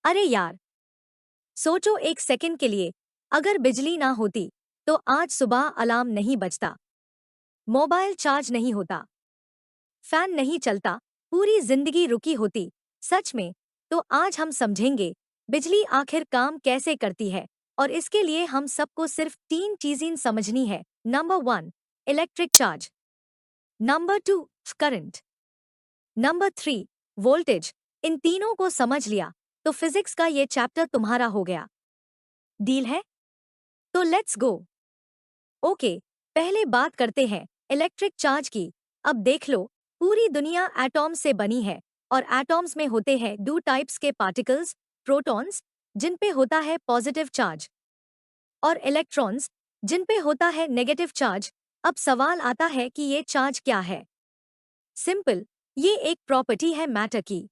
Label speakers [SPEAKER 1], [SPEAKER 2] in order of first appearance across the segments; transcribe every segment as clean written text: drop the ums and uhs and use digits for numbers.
[SPEAKER 1] अरे यार, सोचो एक सेकंड के लिए, अगर बिजली ना होती तो आज सुबह अलार्म नहीं बजता, मोबाइल चार्ज नहीं होता, फैन नहीं चलता, पूरी जिंदगी रुकी होती। सच में, तो आज हम समझेंगे बिजली आखिर काम कैसे करती है। और इसके लिए हम सबको सिर्फ 3 चीजें समझनी है। Number 1, electric charge. Number 2, current. Number 3, voltage. इन तीनों को समझ लिया तो फिजिक्स का ये चैप्टर तुम्हारा हो गया। डील है? तो लेट्स गो। ओके, पहले बात करते हैं इलेक्ट्रिक चार्ज की। अब देख लो, पूरी दुनिया एटॉम्स से बनी है और एटॉम्स में होते हैं दो टाइप्स के पार्टिकल्स, प्रोटॉन्स जिन पे होता है पॉजिटिव चार्ज और इलेक्ट्रॉन्स जिन पे होता है नेगेटिव चार्ज। अब सवाल आता है कि ये चार्ज क्या है। सिंपल, ये एक प्रॉपर्टी है मैटर की।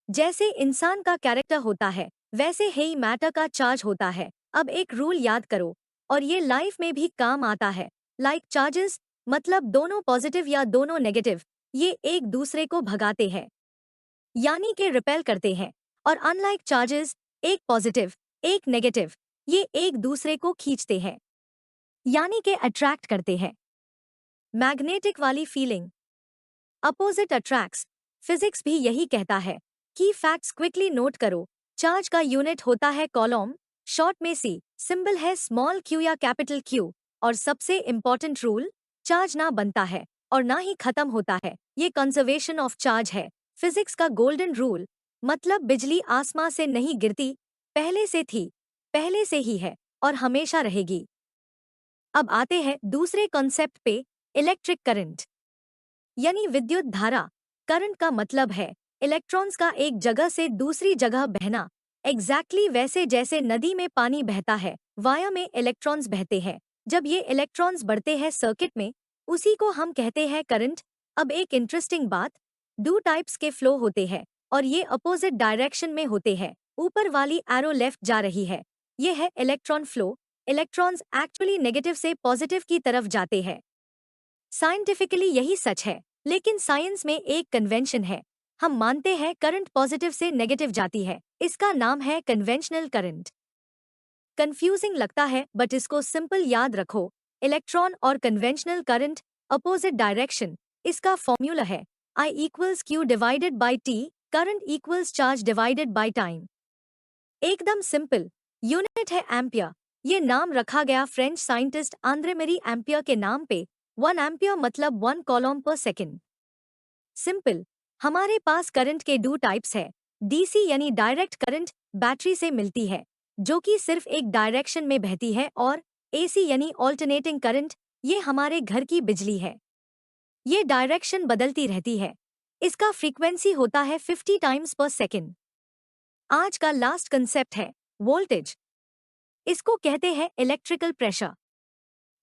[SPEAKER 1] जैसे इंसान का कैरेक्टर होता है वैसे ही मैटर का चार्ज होता है। अब एक रूल याद करो और ये लाइफ में भी काम आता है। लाइक चार्जेस, मतलब दोनों पॉजिटिव या दोनों नेगेटिव, ये एक दूसरे को भगाते हैं, यानी कि रिपेल करते हैं। और अनलाइक चार्जेस, एक पॉजिटिव एक नेगेटिव, ये एक दूसरे को खींचते हैं, यानी कि अट्रैक्ट करते हैं। मैग्नेटिक वाली फीलिंग, अपोजिट अट्रैक्ट्स। फिजिक्स भी यही कहता है। की फैक्ट्स क्विकली नोट करो। चार्ज का यूनिट होता है कॉलम, शॉर्ट में सी, सिंबल है स्मॉल क्यू या कैपिटल क्यू। और सबसे इंपॉर्टेंट रूल, चार्ज ना बनता है और ना ही खत्म होता है, ये कंजर्वेशन ऑफ चार्ज है। फिजिक्स का गोल्डन रूल, मतलब बिजली आसमां से नहीं गिरती, पहले से थी, पहले से ही है और हमेशा रहेगी। अब आते हैं दूसरे कॉन्सेप्ट पे, इलेक्ट्रिक करंट यानी विद्युत धारा। करंट का मतलब है इलेक्ट्रॉन्स का एक जगह से दूसरी जगह बहना। एग्जैक्टली वैसे जैसे नदी में पानी बहता है, वाया में इलेक्ट्रॉन्स बहते हैं। जब ये इलेक्ट्रॉन्स बढ़ते हैं सर्किट में, उसी को हम कहते हैं करंट। अब एक इंटरेस्टिंग बात, दो टाइप्स के फ्लो होते हैं और ये अपोजिट डायरेक्शन में होते हैं। ऊपर वाली एरो लेफ्ट जा रही है, ये है electron flow. Electrons actually negative से पॉजिटिव की तरफ जाते हैं। साइंटिफिकली यही सच है, लेकिन साइंस में एक कन्वेंशन है। हम मानते हैं करंट पॉजिटिव से नेगेटिव जाती है, इसका नाम है कन्वेंशनल करंट। कंफ्यूजिंग लगता है बट इसको सिंपल याद रखो, इलेक्ट्रॉन और कन्वेंशनल करंट, अपोजिट डायरेक्शन। इसका फॉर्मूला है I=Q/T, current equals charge divided by time. एकदम सिंपल। यूनिट है एम्पियर, ये नाम रखा गया फ्रेंच साइंटिस्ट आंद्रे मेरी एम्पियर के नाम पे। 1 एम्पियर मतलब 1 कूलम्ब पर सेकेंड। सिंपल, हमारे पास करंट के दो टाइप्स है। डीसी यानी डायरेक्ट करंट, बैटरी से मिलती है, जो कि सिर्फ एक डायरेक्शन में बहती है। और एसी यानी ऑल्टरनेटिंग करंट, ये हमारे घर की बिजली है, ये डायरेक्शन बदलती रहती है। इसका फ्रीक्वेंसी होता है 50 टाइम्स पर सेकेंड। आज का लास्ट कंसेप्ट है वोल्टेज। इसको कहते हैं इलेक्ट्रिकल प्रेशर।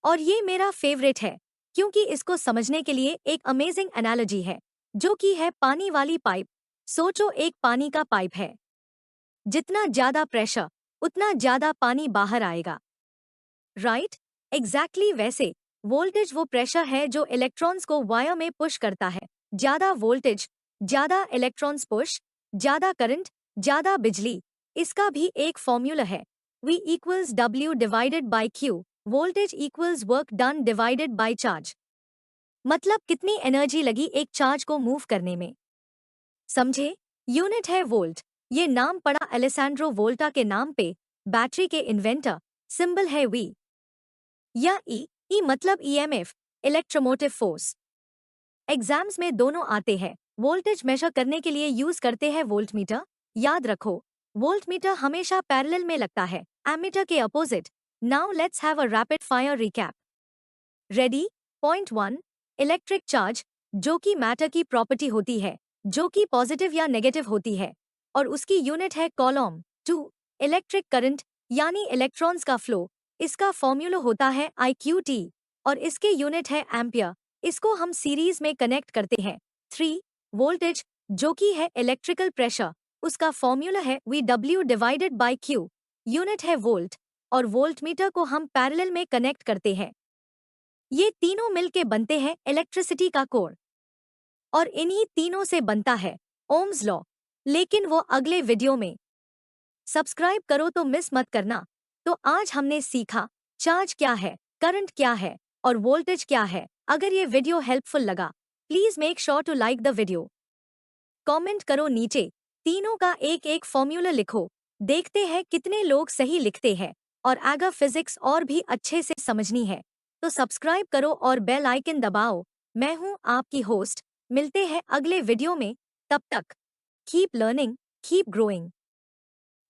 [SPEAKER 1] और ये मेरा फेवरेट है, क्योंकि इसको समझने के लिए एक अमेजिंग एनालॉजी है, जो कि है पानी वाली पाइप। सोचो एक पानी का पाइप है, जितना ज्यादा प्रेशर उतना ज्यादा पानी बाहर आएगा, राइट? एग्जैक्टली वैसे वोल्टेज वो प्रेशर है जो इलेक्ट्रॉन्स को वायर में पुश करता है। ज्यादा वोल्टेज, ज्यादा इलेक्ट्रॉन्स पुश, ज्यादा करंट, ज्यादा बिजली। इसका भी एक फॉर्मूला है, V=W/Q। Voltage equals work done divided by charge. मतलब कितनी एनर्जी लगी एक चार्ज को मूव करने में। समझे? यूनिट है वोल्ट, ये नाम पड़ा अलेसैंड्रो वोल्टा के नाम पे, बैटरी के इन्वेंटर। सिंबल है V या ई मतलब ईएमएफ, इलेक्ट्रोमोटिव फोर्स। एग्जाम्स में दोनों आते हैं। वोल्टेज मेजर करने के लिए यूज करते हैं वोल्टमीटर। याद रखो, वोल्टमीटर हमेशा पैरेलल में लगता है, एमीटर के opposite. Now let's have a rapid fire recap. Ready? Point 1, electric charge, जो कि मैटर की प्रॉपर्टी होती है, जो कि पॉजिटिव या नेगेटिव होती है, और उसकी यूनिट है कॉलम। 2, इलेक्ट्रिक करंट, यानी इलेक्ट्रॉन्स का फ्लो। इसका फॉर्मूला होता है IQ/T और इसके यूनिट है एम्पियर। इसको हम सीरीज में कनेक्ट करते हैं। 3, वोल्टेज, जो कि है इलेक्ट्रिकल प्रेशर। उसका फॉर्मूला है VW/Q, यूनिट है वोल्ट। और वोल्टमीटर को हम पैरेलल में कनेक्ट करते हैं। ये तीनों मिलके बनते हैं इलेक्ट्रिसिटी का कोर। और इन्हीं तीनों से बनता है ओम्स लॉ, लेकिन वो अगले वीडियो में। सब्सक्राइब करो तो मिस मत करना। तो आज हमने सीखा चार्ज क्या है, करंट क्या है और वोल्टेज क्या है। अगर ये वीडियो हेल्पफुल लगा, please make sure to like the video. Comment करो नीचे, तीनों का एक एक फॉर्मूला लिखो। देखते हैं कितने लोग सही लिखते हैं। और अगर फिजिक्स और भी अच्छे से समझनी है तो सब्सक्राइब करो और बेल आइकन दबाओ। मैं हूं आपकी होस्ट। मिलते हैं अगले वीडियो में। तब तक कीप लर्निंग, कीप ग्रोइंग।